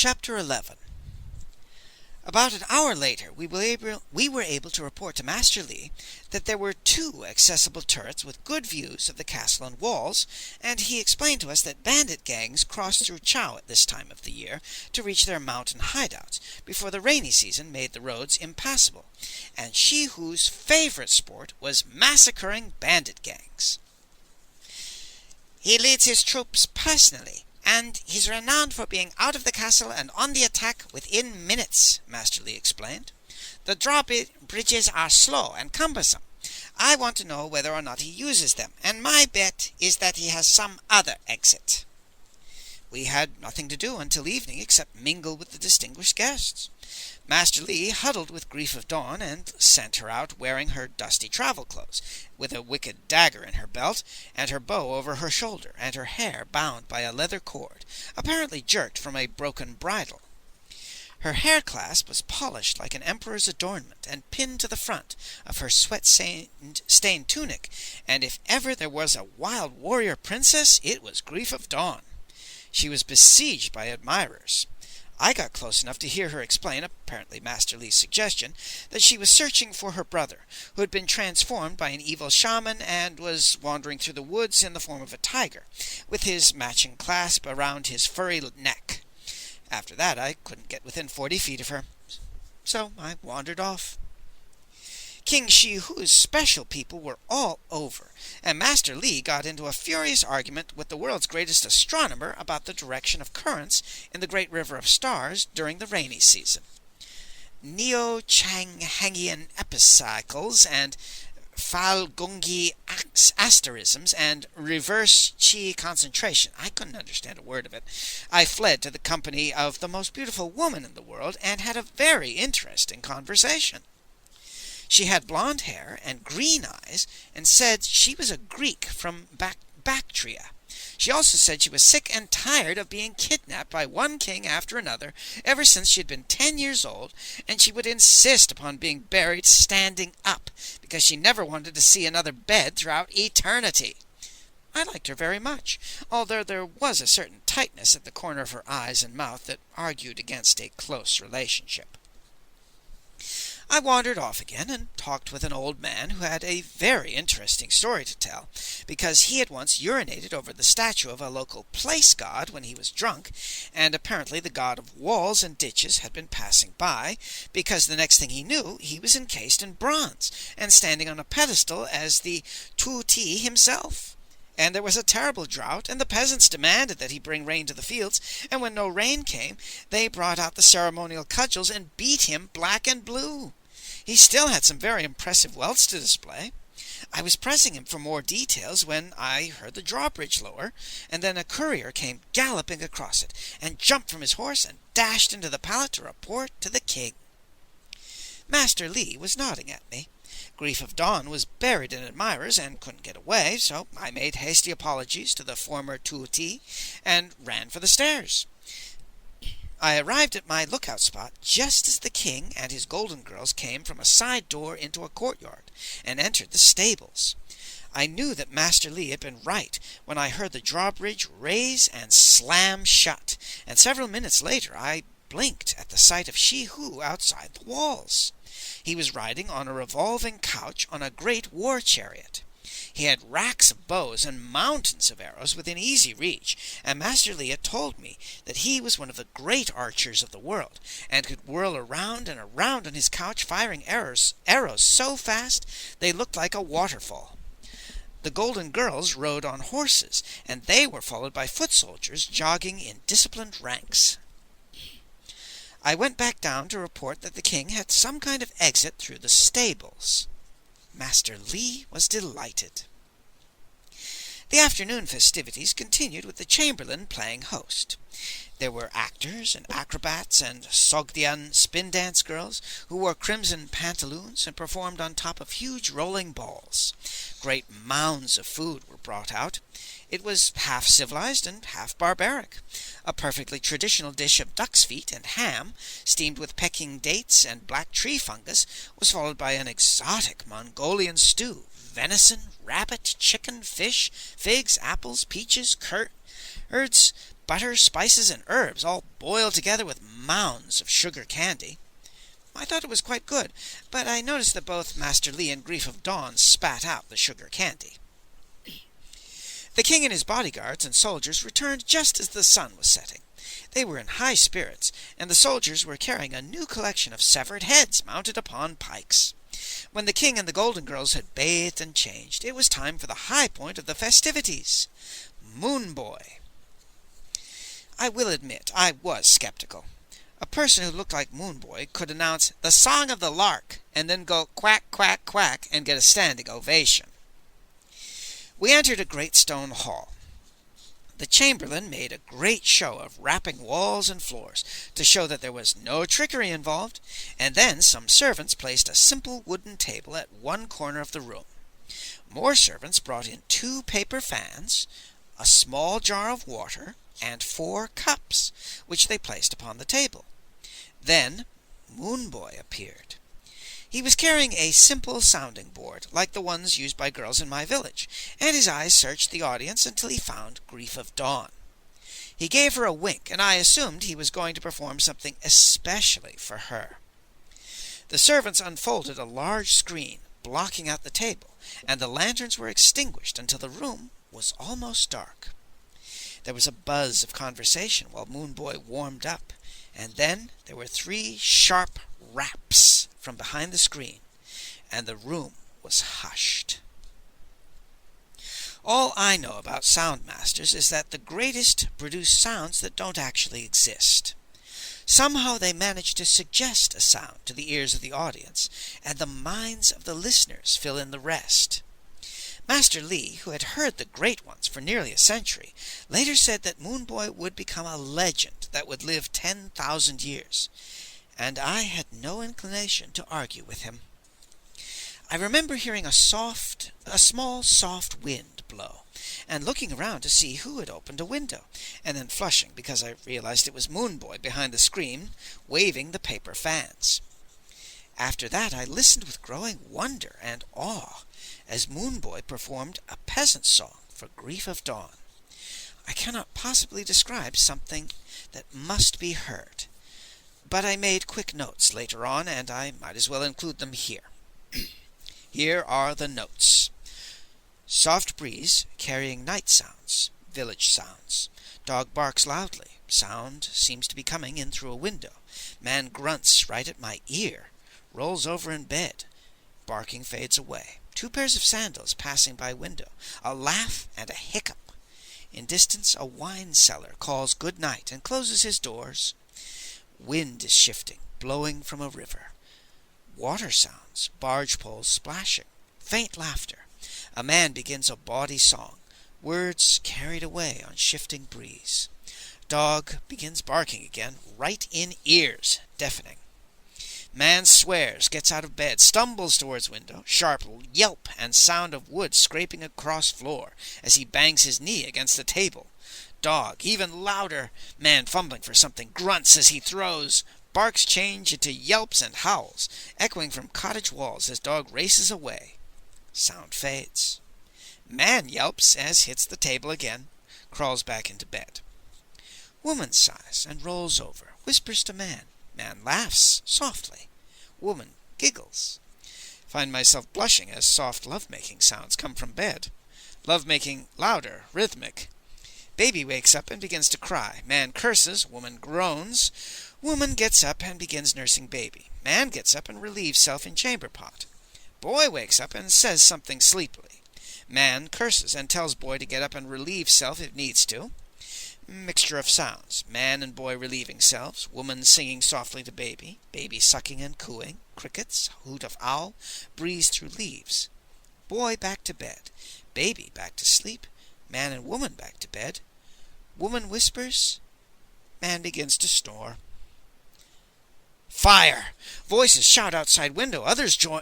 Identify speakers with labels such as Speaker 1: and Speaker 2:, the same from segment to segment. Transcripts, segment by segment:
Speaker 1: Chapter 11. About an hour later, we were able to report to Master Li that there were 2 accessible turrets with good views of the castle and walls, and he explained to us that bandit gangs crossed through Chao at this time of the year to reach their mountain hideouts before the rainy season made the roads impassable, and Shi Hu's favorite sport was massacring bandit gangs. He leads his troops personally, and he's renowned for being out of the castle and on the attack within minutes, Master Li explained. The drawbridges are slow and cumbersome. I want to know whether or not he uses them, and my bet is that he has some other exit. We had nothing to do until evening except mingle with the distinguished guests. Master Li huddled with grief of dawn and sent her out wearing her dusty travel clothes, with a wicked dagger in her belt, and her bow over her shoulder, and her hair bound by a leather cord, apparently jerked from a broken bridle. Her hair clasp was polished like an emperor's adornment, and pinned to the front of her sweat-stained tunic, and if ever there was a wild warrior princess, it was Grief of Dawn. She was besieged by admirers. I got close enough to hear her explain, apparently Master Li's suggestion, that she was searching for her brother, who had been transformed by an evil shaman and was wandering through the woods in the form of a tiger, with his matching clasp around his furry neck. After that I couldn't get within 40 feet of her, so I wandered off. King Shi Hu's special people were all over, and Master Li got into a furious argument with the world's greatest astronomer about the direction of currents in the great river of stars during the rainy season. Neo-Changhangian epicycles and Falgungi asterisms and reverse chi concentration. I couldn't understand a word of it. I fled to the company of the most beautiful woman in the world and had a very interesting conversation. She had blonde hair and green eyes, and said she was a Greek from Bactria. She also said she was sick and tired of being kidnapped by one king after another ever since she had been 10 years old, and she would insist upon being buried standing up, because she never wanted to see another bed throughout eternity. I liked her very much, although there was a certain tightness at the corner of her eyes and mouth that argued against a close relationship. I wandered off again and talked with an old man who had a very interesting story to tell, because he had once urinated over the statue of a local place god when he was drunk, and apparently the god of walls and ditches had been passing by, because the next thing he knew he was encased in bronze, and standing on a pedestal as the Tu-Ti himself. And there was a terrible drought, and the peasants demanded that he bring rain to the fields, and when no rain came, they brought out the ceremonial cudgels and beat him black and blue. He still had some very impressive welts to display. I was pressing him for more details when I heard the drawbridge lower, and then a courier came galloping across it, and jumped from his horse and dashed into the palace to report to the king. Master Li was nodding at me. Grief of Dawn was buried in admirers and couldn't get away, so I made hasty apologies to the former Tu-Ti and ran for the stairs. I arrived at my lookout spot just as the king and his golden girls came from a side door into a courtyard and entered the stables. I knew that Master Li had been right when I heard the drawbridge raise and slam shut, and several minutes later I blinked at the sight of Shi Hu outside the walls. He was riding on a revolving couch on a great war chariot. He had racks of bows and mountains of arrows within easy reach, and Master Li had told me that he was one of the great archers of the world, and could whirl around and around on his couch firing arrows so fast they looked like a waterfall. The golden girls rode on horses, and they were followed by foot soldiers jogging in disciplined ranks. I went back down to report that the king had some kind of exit through the stables. Master Li was delighted. The afternoon festivities continued with the chamberlain playing host. There were actors and acrobats and Sogdian spin-dance girls who wore crimson pantaloons and performed on top of huge rolling balls. Great mounds of food were brought out. It was half civilized and half barbaric. A perfectly traditional dish of duck's feet and ham, steamed with Peking dates and black tree fungus, was followed by an exotic Mongolian stew, venison, rabbit, chicken, fish, figs, apples, peaches, curds, butter, spices, and herbs, all boiled together with mounds of sugar candy. I thought it was quite good, but I noticed that both Master Li and Grief of Dawn spat out the sugar candy. The king and his bodyguards and soldiers returned just as the sun was setting. They were in high spirits, and the soldiers were carrying a new collection of severed heads mounted upon pikes. When the king and the golden girls had bathed and changed, it was time for the high point of the festivities, Moon Boy. I will admit I was skeptical. A person who looked like Moon Boy could announce the Song of the Lark and then go quack, quack, quack and get a standing ovation. We entered a great stone hall. The chamberlain made a great show of rapping walls and floors to show that there was no trickery involved, and then some servants placed a simple wooden table at one corner of the room. More servants brought in 2 paper fans, a small jar of water, and 4 cups, which they placed upon the table. Then Moon Boy appeared. He was carrying a simple sounding board, like the ones used by girls in my village, and his eyes searched the audience until he found Grief of Dawn. He gave her a wink, and I assumed he was going to perform something especially for her. The servants unfolded a large screen, blocking out the table, and the lanterns were extinguished until the room was almost dark. There was a buzz of conversation while Moon Boy warmed up, and then there were 3 sharp raps from behind the screen, and the room was hushed. All I know about sound masters is that the greatest produce sounds that don't actually exist. Somehow they manage to suggest a sound to the ears of the audience, and the minds of the listeners fill in the rest. Master Li, who had heard the great ones for nearly a century, later said that Moon Boy would become a legend that would live 10,000 years, and I had no inclination to argue with him. I remember hearing a small soft wind blow, and looking around to see who had opened a window, and then flushing because I realized it was Moon Boy behind the screen, waving the paper fans. After that I listened with growing wonder and awe as Moon Boy performed a peasant song for Grief of Dawn. I cannot possibly describe something that must be heard, but I made quick notes later on, and I might as well include them here. Here are the notes. Soft breeze carrying night sounds, village sounds. Dog barks loudly. Sound seems to be coming in through a window. Man grunts right at my ear. Rolls over in bed. Barking fades away. 2 pairs of sandals passing by window. A laugh and a hiccup. In distance, a wine cellar calls good night and closes his doors. Wind is shifting, blowing from a river. Water sounds, barge poles splashing. Faint laughter. A man begins a bawdy song. Words carried away on shifting breeze. Dog begins barking again, right in ears, deafening. Man swears, gets out of bed, stumbles towards window, sharp yelp and sound of wood scraping across floor as he bangs his knee against the table. Dog, even louder. Man fumbling for something, grunts as he throws. Barks change into yelps and howls, echoing from cottage walls as dog races away. Sound fades. Man yelps as hits the table again, crawls back into bed. Woman sighs and rolls over, whispers to man. Man laughs softly. Woman giggles. Find myself blushing as soft love-making sounds come from bed. Love-making louder, rhythmic. Baby wakes up and begins to cry. Man curses. Woman groans. Woman gets up and begins nursing baby. Man gets up and relieves self in chamber pot. Boy wakes up and says something sleepily. Man curses and tells boy to get up and relieve self if needs to. Mixture of sounds. Man and boy relieving selves. Woman singing softly to baby. Baby sucking and cooing. Crickets. Hoot of owl. Breeze through leaves. Boy back to bed. Baby back to sleep. Man and woman back to bed. Woman whispers. Man begins to snore. Fire! Voices shout outside window.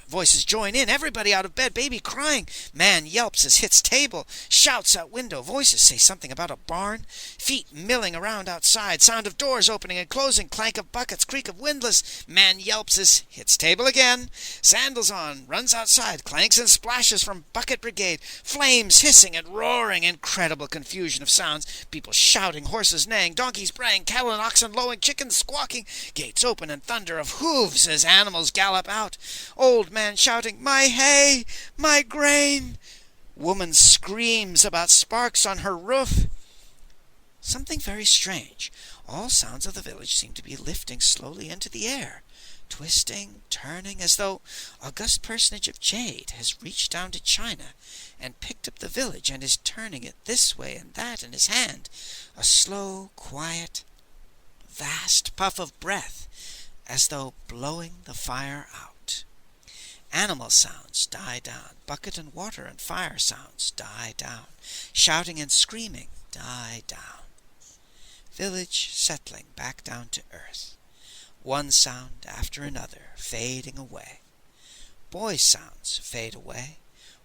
Speaker 1: Voices join in. Everybody out of bed. Baby crying. Man yelps as hits table. Shouts out window. Voices say something about a barn. Feet milling around outside. Sound of doors opening and closing. Clank of buckets. Creak of windlass. Man yelps as hits table again. Sandals on. Runs outside. Clanks and splashes from bucket brigade. Flames hissing and roaring. Incredible confusion of sounds. People shouting. Horses neighing. Donkeys braying. Cattle and oxen lowing. Chickens squawking. Gates open and thunder of hooves as animals gallop out. Old man shouting, "My hay! My grain!" Woman screams about sparks on her roof. Something very strange. All sounds of the village seem to be lifting slowly into the air, twisting, turning, as though august personage of jade has reached down to China and picked up the village and is turning it this way and that in his hand. A slow, quiet, vast puff of breath, as though blowing the fire out. Animal sounds die down. Bucket and water and fire sounds die down. Shouting and screaming die down. Village settling back down to earth. One sound after another fading away. Boys' sounds fade away.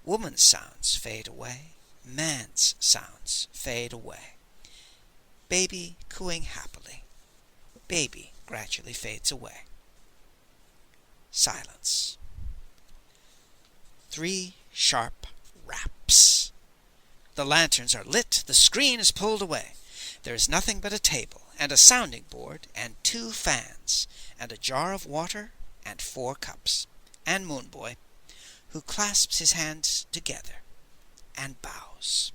Speaker 1: Woman's sounds fade away. Man's sounds fade away. Baby cooing happily. Baby gradually fades away. Silence. 3 sharp raps. The lanterns are lit, the screen is pulled away. There is nothing but a table, and a sounding board, and 2 fans, and a jar of water, and 4 cups, and Moonboy, who clasps his hands together and bows.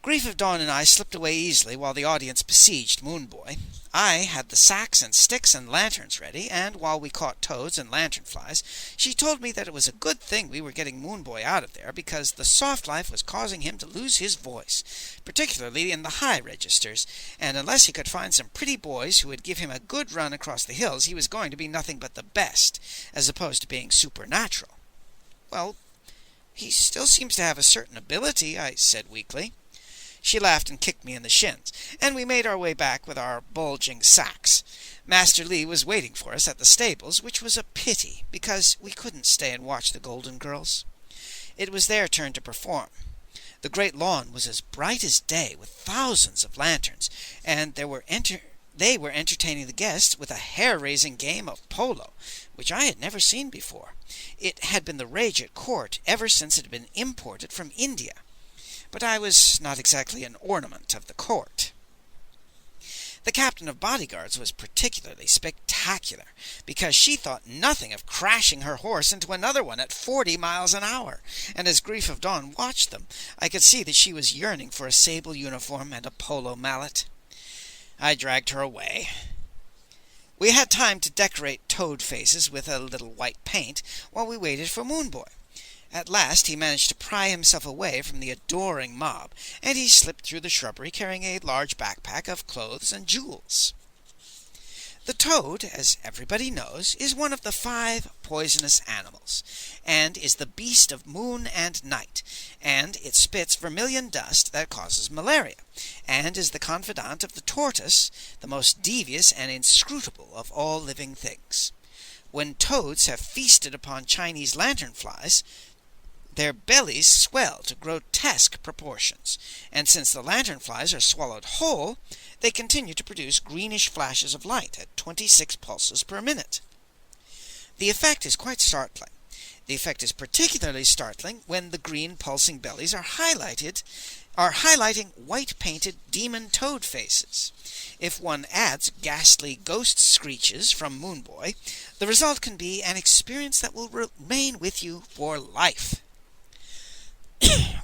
Speaker 1: Grief of Dawn and I slipped away easily while the audience besieged Moonboy. I had the sacks and sticks and lanterns ready, and while we caught toads and lanternflies, she told me that it was a good thing we were getting Moonboy out of there, because the soft life was causing him to lose his voice, particularly in the high registers, and unless he could find some pretty boys who would give him a good run across the hills, he was going to be nothing but the best, as opposed to being supernatural. Well, he still seems to have a certain ability, I said weakly. She laughed and kicked me in the shins, and we made our way back with our bulging sacks. Master Li was waiting for us at the stables, which was a pity, because we couldn't stay and watch the Golden Girls. It was their turn to perform. The great lawn was as bright as day, with thousands of lanterns, and they were entertaining the guests with a hair-raising game of polo, which I had never seen before. It had been the rage at court ever since it had been imported from India. But I was not exactly an ornament of the court. The captain of bodyguards was particularly spectacular, because she thought nothing of crashing her horse into another one at 40 miles an hour, and as Grief of Dawn watched them, I could see that she was yearning for a sable uniform and a polo mallet. I dragged her away. We had time to decorate toad faces with a little white paint while we waited for Moonboy. At last he managed to pry himself away from the adoring mob, and he slipped through the shrubbery carrying a large backpack of clothes and jewels. The toad, as everybody knows, is one of the 5 poisonous animals, and is the beast of moon and night, and it spits vermilion dust that causes malaria, and is the confidant of the tortoise, the most devious and inscrutable of all living things. When toads have feasted upon Chinese lanternflies, their bellies swell to grotesque proportions, and since the lanternflies are swallowed whole, they continue to produce greenish flashes of light at 26 pulses per minute. The effect is quite startling. The effect is particularly startling when the green pulsing bellies are highlighting white-painted demon toad faces. If one adds ghastly ghost screeches from Moonboy, the result can be an experience that will remain with you for life.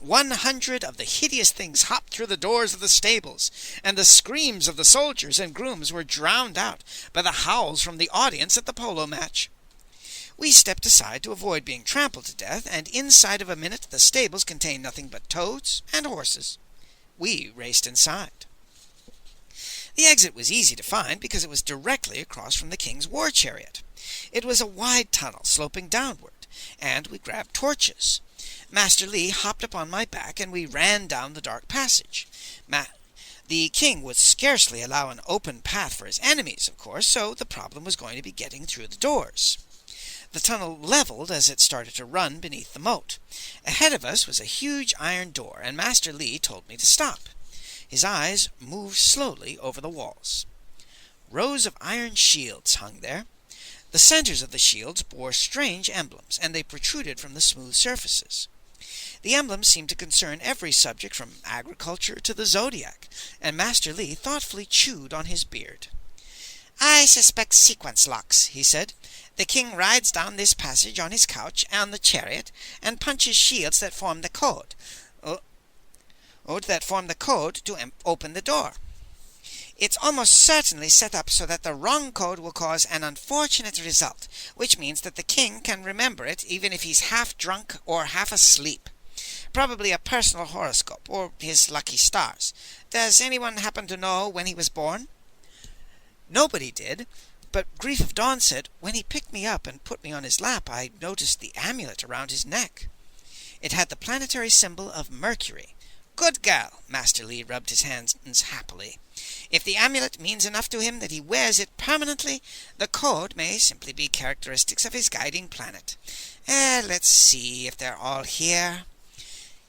Speaker 1: 100 of the hideous things hopped through the doors of the stables, and the screams of the soldiers and grooms were drowned out by the howls from the audience at the polo match. We stepped aside to avoid being trampled to death, and inside of a minute the stables contained nothing but toads and horses. We raced inside. The exit was easy to find because it was directly across from the king's war chariot. It was a wide tunnel sloping downward, and we grabbed torches. Master Li hopped upon my back, and we ran down the dark passage. The king would scarcely allow an open path for his enemies, of course, so the problem was going to be getting through the doors. The tunnel leveled as it started to run beneath the moat. Ahead of us was a huge iron door, and Master Li told me to stop. His eyes moved slowly over the walls. Rows of iron shields hung there. The centers of the shields bore strange emblems, and they protruded from the smooth surfaces. The emblems seemed to concern every subject from agriculture to the zodiac, and Master Li thoughtfully chewed on his beard. "I suspect sequence locks," he said. "The king rides down this passage on his couch on the chariot, and punches shields that form the code. That form the code to open the door. It's almost certainly set up so that the wrong code will cause an unfortunate result, which means that the king can remember it even if he's half drunk or half asleep. Probably a personal horoscope, or his lucky stars. Does anyone happen to know when he was born?" Nobody did, but Grief of Dawn said, "When he picked me up and put me on his lap, I noticed the amulet around his neck. It had the planetary symbol of Mercury." "Good girl!" Master Li rubbed his hands happily. "If the amulet means enough to him that he wears it permanently, the code may simply be characteristics of his guiding planet. Let's see if they're all here."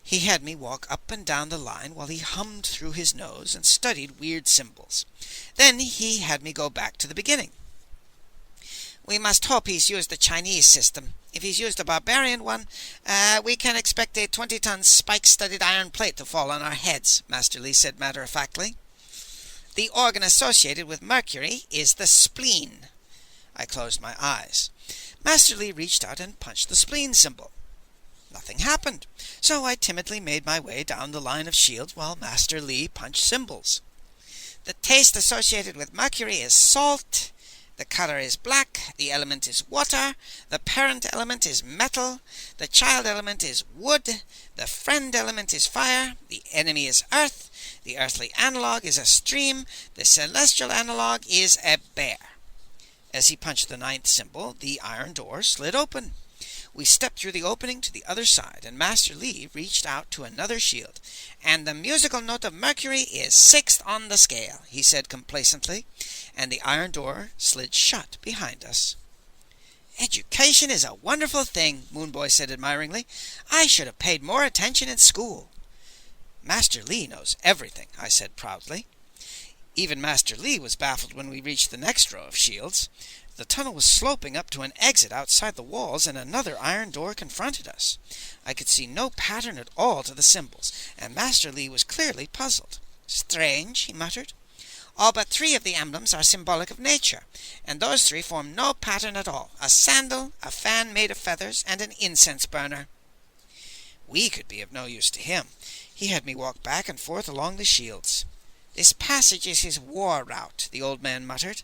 Speaker 1: He had me walk up and down the line while he hummed through his nose and studied weird symbols. Then he had me go back to the beginning. "We must hope he's used the Chinese system. If he's used a barbarian one, we can expect a 20-ton spike-studded iron plate to fall on our heads," Master Li said matter-of-factly. "The organ associated with Mercury is the spleen." I closed my eyes. Master Li reached out and punched the spleen symbol. Nothing happened, so I timidly made my way down the line of shields while Master Li punched symbols. "The taste associated with Mercury is salt. The color is black. The element is water. The parent element is metal. The child element is wood. The friend element is fire. The enemy is earth. The earthly analog is a stream. The celestial analog is a bear." As he punched the 9th symbol, the iron door slid open. We stepped through the opening to the other side, and Master Li reached out to another shield. "And the musical note of Mercury is 6th on the scale," he said complacently, and the iron door slid shut behind us. "Education is a wonderful thing," Moonboy said admiringly. "I should have paid more attention in school." "Master Li knows everything," I said proudly. Even Master Li was baffled when we reached the next row of shields. The tunnel was sloping up to an exit outside the walls, and another iron door confronted us. I could see no pattern at all to the symbols, and Master Li was clearly puzzled. "Strange," he muttered. "All but 3 of the emblems are symbolic of nature, and those 3 form no pattern at all. A sandal, a fan made of feathers, and an incense burner." We could be of no use to him. He had me walk back and forth along the shields. "This passage is his war route," the old man muttered.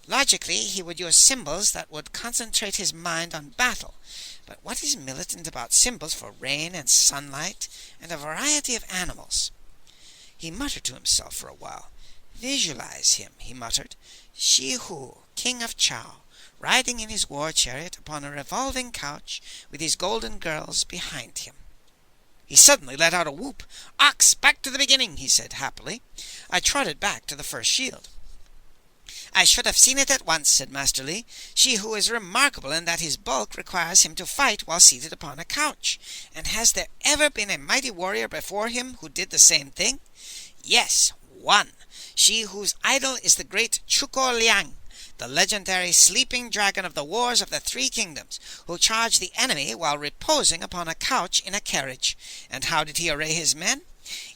Speaker 1: "Logically, he would use symbols that would concentrate his mind on battle. But what is militant about symbols for rain and sunlight and a variety of animals?" He muttered to himself for a while. "Visualize him," he muttered. "Shi Hu, king of Chao, riding in his war chariot upon a revolving couch with his golden girls behind him." He suddenly let out a whoop. "Ox, back to the beginning," he said happily. I trotted back to the first shield. "I should have seen it at once," said Master Li. "Shi Hu is remarkable in that his bulk requires him to fight while seated upon a couch. And has there ever been a mighty warrior before him who did the same thing?" "Yes, one. Shi Hu's idol is the great Chuko Liang, the legendary sleeping dragon of the Wars of the 3 Kingdoms, who charged the enemy while reposing upon a couch in a carriage. And how did he array his men?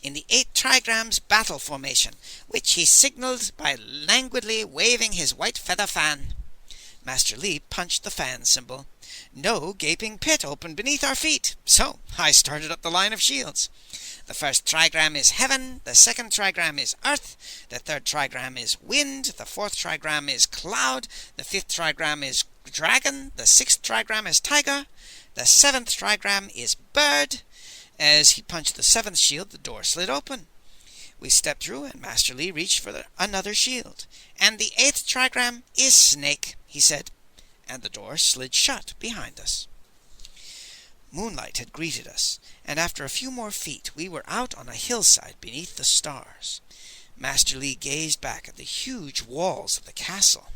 Speaker 1: In the 8 trigrams battle formation, which he signaled by languidly waving his white feather fan." Master Li punched the fan symbol. No gaping pit opened beneath our feet, so I started up the line of shields. "The first trigram is heaven, the second trigram is earth, the third trigram is wind, the fourth trigram is cloud, the fifth trigram is dragon, the sixth trigram is tiger, the 7th trigram is bird." As he punched the 7th shield, the door slid open. We stepped through, and Master Li reached for another shield. "And the 8th trigram is snake," he said, and the door slid shut behind us. Moonlight had greeted us, and after a few more feet we were out on a hillside beneath the stars. Master Li gazed back at the huge walls of the castle.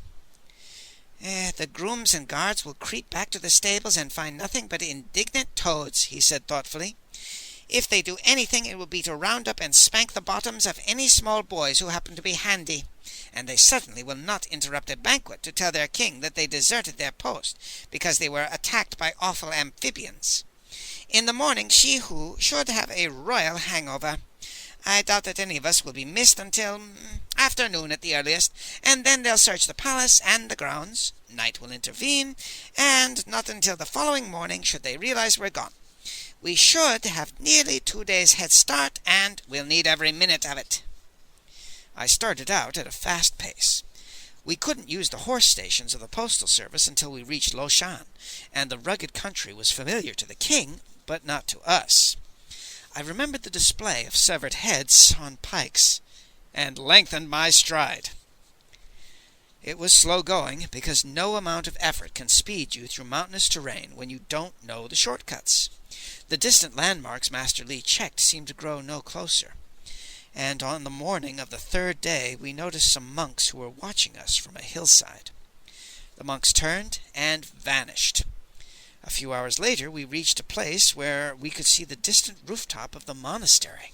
Speaker 1: The grooms and guards will creep back to the stables and find nothing but indignant toads, he said thoughtfully. If they do anything, it will be to round up and spank the bottoms of any small boys who happen to be handy. And they certainly will not interrupt a banquet to tell their king that they deserted their post because they were attacked by awful amphibians. In the morning, Shi-Hu should have a royal hangover. I doubt that any of us will be missed until afternoon at the earliest, and then they'll search the palace and the grounds. Night will intervene, and not until the following morning should they realize we're gone. We should have nearly 2 days' head start, and we'll need every minute of it. I started out at a fast pace. We couldn't use the horse stations of the postal service until we reached Loshan, and the rugged country was familiar to the king, but not to us. I remembered the display of severed heads on pikes, and lengthened my stride. It was slow going, because no amount of effort can speed you through mountainous terrain when you don't know the shortcuts. The distant landmarks Master Li checked seemed to grow no closer, and on the morning of the third day we noticed some monks who were watching us from a hillside. The monks turned and vanished. A few hours later we reached a place where we could see the distant rooftop of the monastery.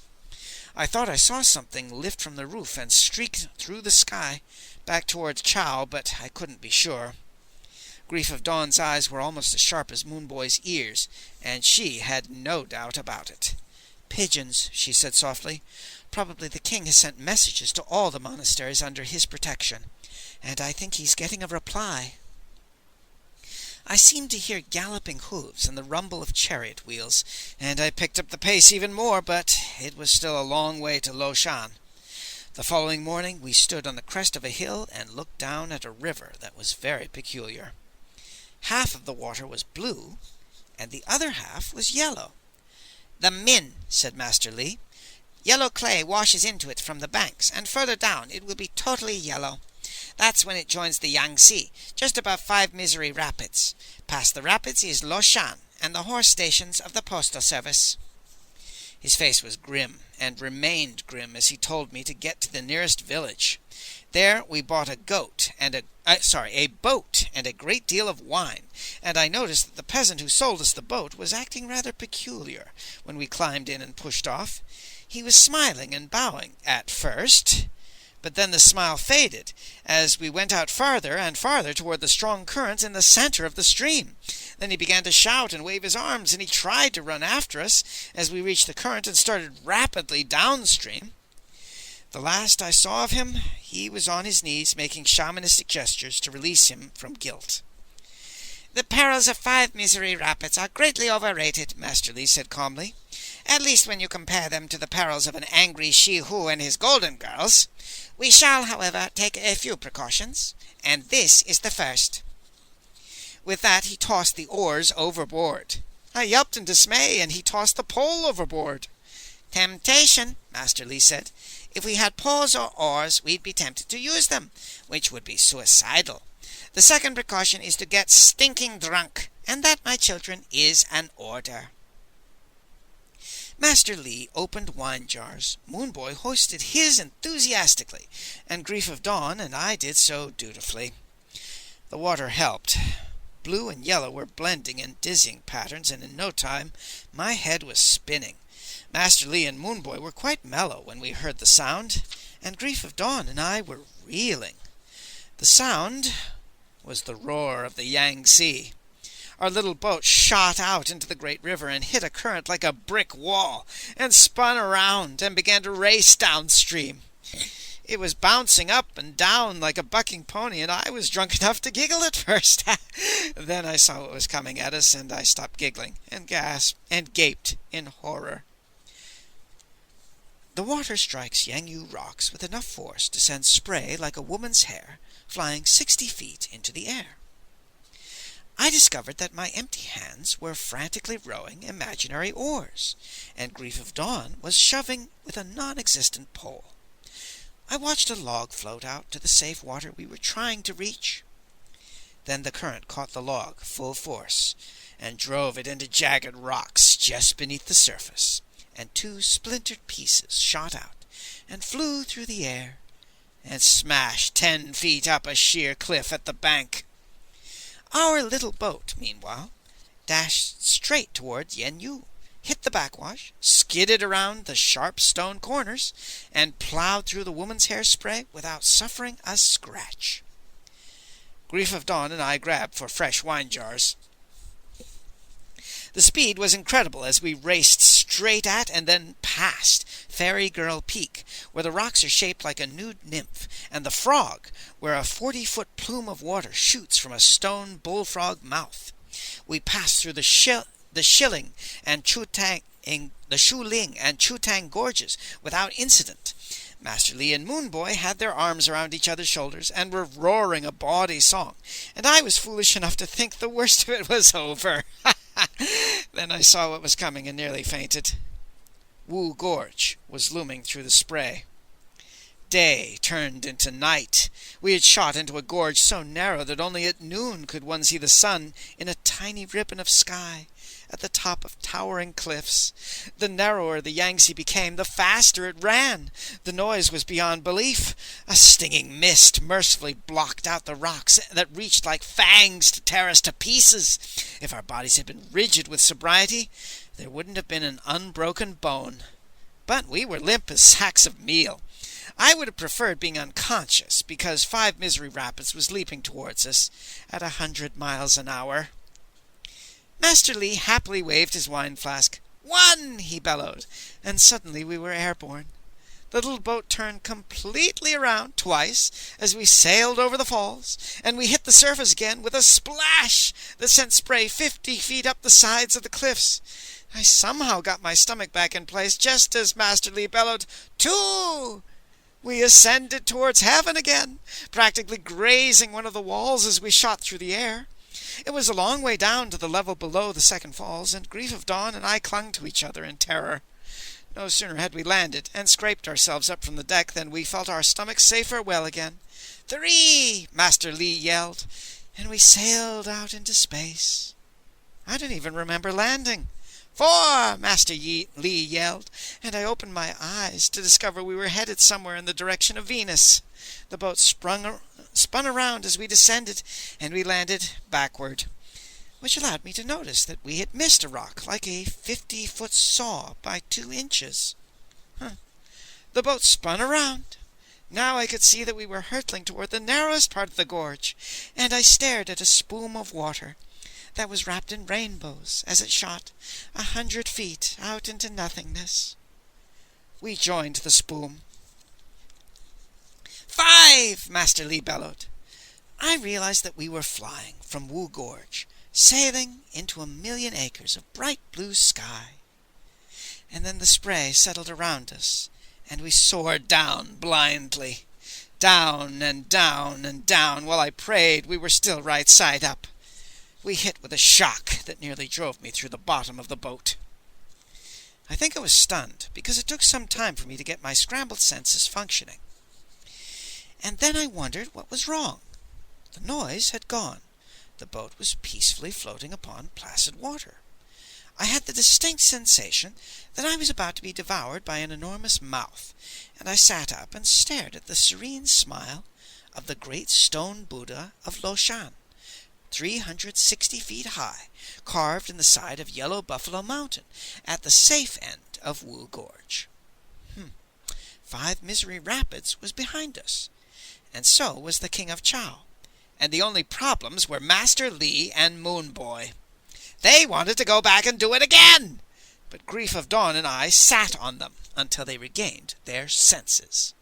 Speaker 1: I thought I saw something lift from the roof and streak through the sky back towards Chow, but I couldn't be sure. Grief of Dawn's eyes were almost as sharp as Moonboy's ears, and she had no doubt about it. "Pigeons," she said softly. "Probably the king has sent messages to all the monasteries under his protection, and I think he's getting a reply." I seemed to hear galloping hooves and the rumble of chariot wheels, and I picked up the pace even more, but it was still a long way to Loshan. The following morning we stood on the crest of a hill and looked down at a river that was very peculiar. Half of the water was blue, and the other half was yellow. "The Min," said Master Li. "Yellow clay washes into it from the banks, and further down it will be totally yellow. That's when it joins the Yangtze, just above 5 Misery Rapids. Past the rapids is Loshan, and the horse stations of the postal service." His face was grim, and remained grim as he told me to get to the nearest village. There we bought a boat and a great deal of wine, and I noticed that the peasant who sold us the boat was acting rather peculiar when we climbed in and pushed off. He was smiling and bowing at first, but then the smile faded as we went out farther and farther toward the strong currents in the center of the stream. Then he began to shout and wave his arms, and he tried to run after us as we reached the current and started rapidly downstream. The last I saw of him, he was on his knees making shamanistic gestures to release him from guilt. "The perils of 5 Misery Rapids are greatly overrated," Master Li said calmly. "At least when you compare them to the perils of an angry Shi-Hu and his golden girls. We shall, however, take a few precautions, and this is the first." With that he tossed the oars overboard. I yelped in dismay, and he tossed the pole overboard. "Temptation," Master Li said. "If we had poles or oars, we'd be tempted to use them, which would be suicidal. The second precaution is to get stinking drunk, and that, my children, is an order." Master Li opened wine jars. Moonboy hoisted his enthusiastically, and Grief of Dawn and I did so dutifully. The water helped. Blue and yellow were blending in dizzying patterns, and in no time my head was spinning. Master Li and Moonboy were quite mellow when we heard the sound, and Grief of Dawn and I were reeling. The sound was the roar of the Yangtze. Our little boat shot out into the great river and hit a current like a brick wall, and spun around and began to race downstream. It was bouncing up and down like a bucking pony, and I was drunk enough to giggle at first. Then I saw what was coming at us, and I stopped giggling and gasped and gaped in horror. The water strikes Yangyu rocks with enough force to send spray like a woman's hair flying 60 feet into the air. I discovered that my empty hands were frantically rowing imaginary oars, and Grief of Dawn was shoving with a non-existent pole. I watched a log float out to the safe water we were trying to reach. Then the current caught the log full force and drove it into jagged rocks just beneath the surface, and 2 splintered pieces shot out and flew through the air and smashed 10 feet up a sheer cliff at the bank. Our little boat, meanwhile, dashed straight toward Yen Yu, hit the backwash, skidded around the sharp stone corners, and plowed through the woman's hairspray without suffering a scratch. Grief of Dawn and I grabbed for fresh wine jars. The speed was incredible as we raced straight at and then past Fairy Girl Peak, where the rocks are shaped like a nude nymph, and the Frog, where a 40-foot plume of water shoots from a stone bullfrog mouth. We passed through the Shilling and the Shuling and Chutang gorges without incident. Master Li and Moon Boy had their arms around each other's shoulders and were roaring a bawdy song, and I was foolish enough to think the worst of it was over. Then I saw what was coming and nearly fainted. Wu Gorge was looming through the spray. Day turned into night. We had shot into a gorge so narrow that only at noon could one see the sun in a tiny ribbon of sky at the top of towering cliffs. The narrower the Yangtze became, the faster it ran. The noise was beyond belief. A stinging mist mercifully blocked out the rocks that reached like fangs to tear us to pieces. If our bodies had been rigid with sobriety, there wouldn't have been an unbroken bone. But we were limp as sacks of meal. I would have preferred being unconscious, because 5 Misery Rapids was leaping towards us at 100 miles an hour. Master Li happily waved his wine flask. "One!" he bellowed, and suddenly we were airborne. The little boat turned completely around twice as we sailed over the falls, and we hit the surface again with a splash that sent spray 50 feet up the sides of the cliffs. I somehow got my stomach back in place just as Master Li bellowed, "Two!" We ascended towards heaven again, practically grazing one of the walls as we shot through the air. It was a long way down to the level below the second falls, and Grief of Dawn and I clung to each other in terror. No sooner had we landed and scraped ourselves up from the deck than we felt our stomachs say farewell again. "3!" Master Li yelled, and we sailed out into space. I don't even remember landing. "4!" Master Li yelled, and I opened my eyes to discover we were headed somewhere in the direction of Venus. The boat spun around as we descended, and we landed backward, which allowed me to notice that we had missed a rock like a 50-foot saw by 2 inches. The boat spun around. Now I could see that we were hurtling toward the narrowest part of the gorge, and I stared at a spume of water that was wrapped in rainbows as it shot 100 feet out into nothingness. We joined the spume. 5! Master Li bellowed. I realized that we were flying from Wu Gorge, sailing into 1,000,000 acres of bright blue sky. And then the spray settled around us, and we soared down blindly. Down and down and down, while I prayed we were still right side up. We hit with a shock that nearly drove me through the bottom of the boat. I think I was stunned, because it took some time for me to get my scrambled senses functioning. And then I wondered what was wrong. The noise had gone. The boat was peacefully floating upon placid water. I had the distinct sensation that I was about to be devoured by an enormous mouth, and I sat up and stared at the serene smile of the great stone Buddha of Loshan, 360 feet high, carved in the side of Yellow Buffalo Mountain, at the safe end of Wu Gorge. 5 Misery Rapids was behind us, and so was the King of Chow, and the only problems were Master Li and Moon Boy. They wanted to go back and do it again, but Grief of Dawn and I sat on them until they regained their senses.